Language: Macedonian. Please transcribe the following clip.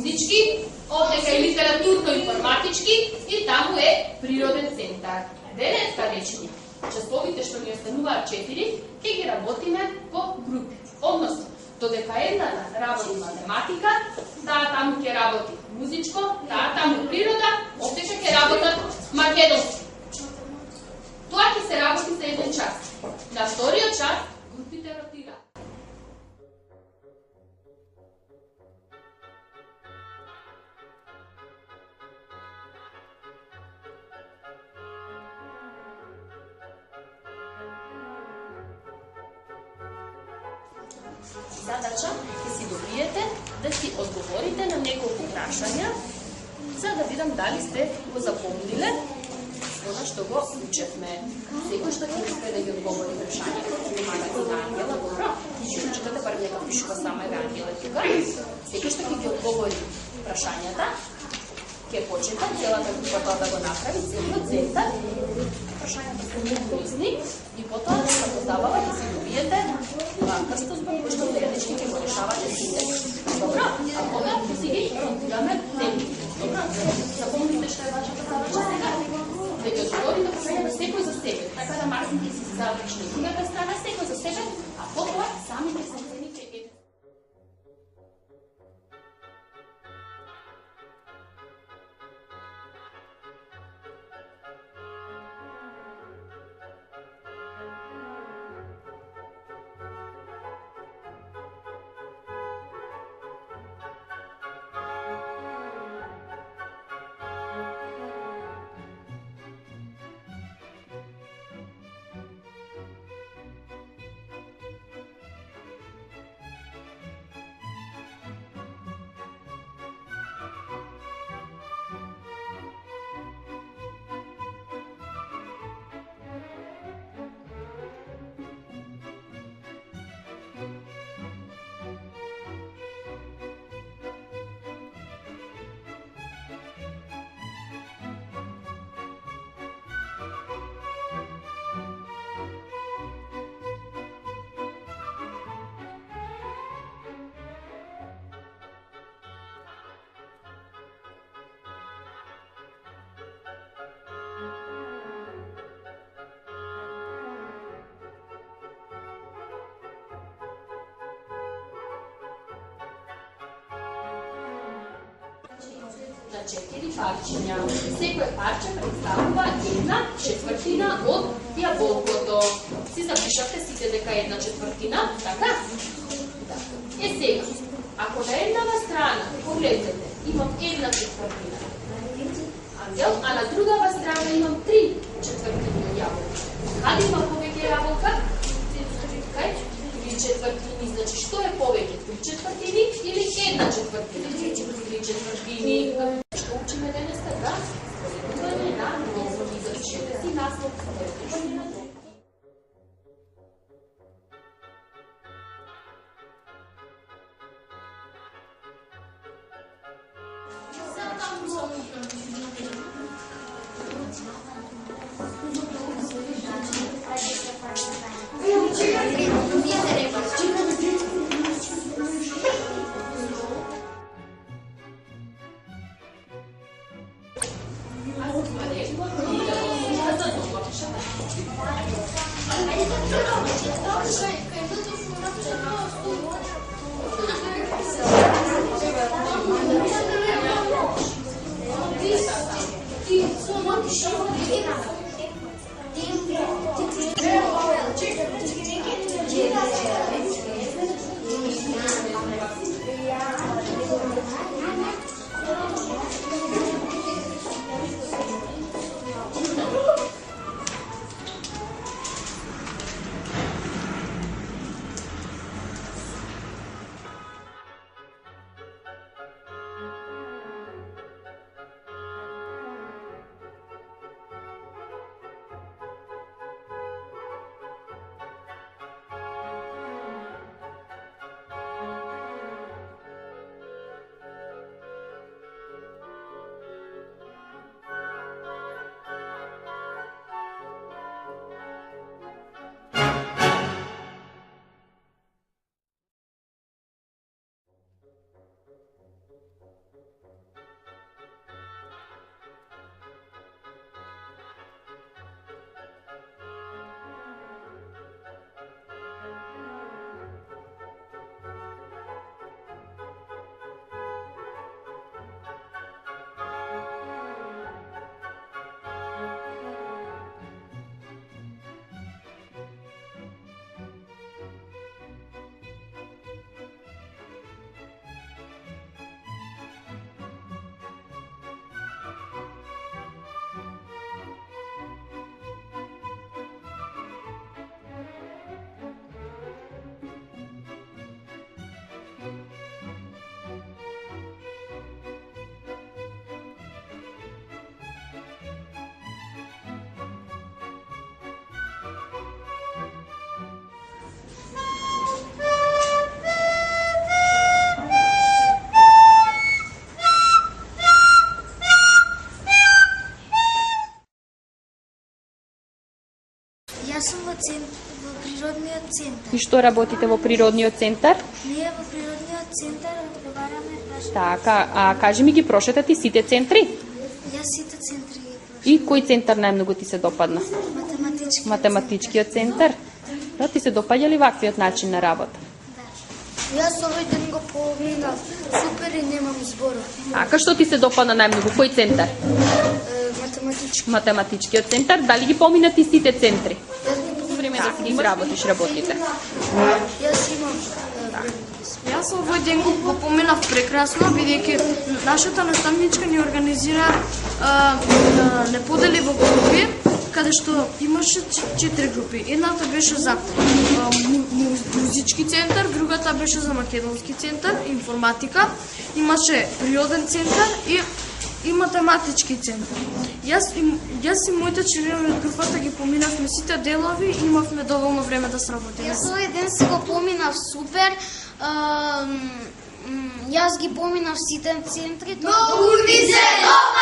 музички, овдека е литературно-информатички и таму е природен центар. Денеска речени, часовите што ни остануваат 4, ќе ги работиме по групи. Односно, додека едната работи математика, таа таму ќе работи музичко, таа таму природа, овдека ќе работат македонски. Тоа ќе се работи за еден час. На вториот час групите ротираат. Задача ќе си добиете да си одговорите на неколку прашања, за да видам дали сте го запомниле она што го учевме. Секој што ќе искате да ги одговори прашањето, помагате на Ангела, добро? Ќе читате бар нека пишува сама Ангела тука. Секој што ќе ги одговори прашањата, ќе почета целата група тоа да го направи, целиот центар. Прашањата се многу лесни и потоа како забава ќе си добиете крстос кој што заеднички ќе го решавате сите. Добро? А кога ќе си ги ротираме темите. Добро? Запомните што е вашата задача сега? Да ги одговорите прашањата секој за себе. Така да марките си завршни другата страна, секој за себе, а потоа самите се цените еден. На 4 парчиња. Секој парче представува 1/4 од јаболкото. Си запишавте сите дека 1/4, така? Е сега, ако на еднава страна, погледнете, имам 1/4 ангел, а на другава страна имам 3/4 од јаболка. Каде има повеќе јаболка? Кај? 3/4, значи што е повеќе? 3/4 или 1/4? 3/4. Што учиме денеска? Да? Споредување на дробни. Запишете си наслов. Споредување на дробни. Ти природниот центар. И што работите во природниот центар? Ние во природниот центар одговараме прашања. Така, а кажи ми ги прошета ти сите центри? Јас сите центри ги прошав. И кој центар најмногу ти се допадна? Математички. Математичкиот центар. Да, ти се допаѓа ли ваквиот начин на работа? Јас овој ден го поминав супер и немам зборов. Ака, што ти се допадна најмногу? Кој центар? Математички. Математичкиот центар. Дали ги помина ти сите центри? Јас ги Време да си ги изработиш работите. Јас имам Јас овој ден го поминав прекрасно, бидејќи нашата наставничка ни организира не подели во групи, каде што имаше 4 групи. Едната беше за музички центар, другата беше за македонски центар, информатика, имаше природен центар и математички центар. Јас и моите членови од групата ги поминавме сите делови и имавме доволно време да сработиме. Јас овој ден си го поминав супер. Јас ги поминав сите центри. Многу ми се допаѓа!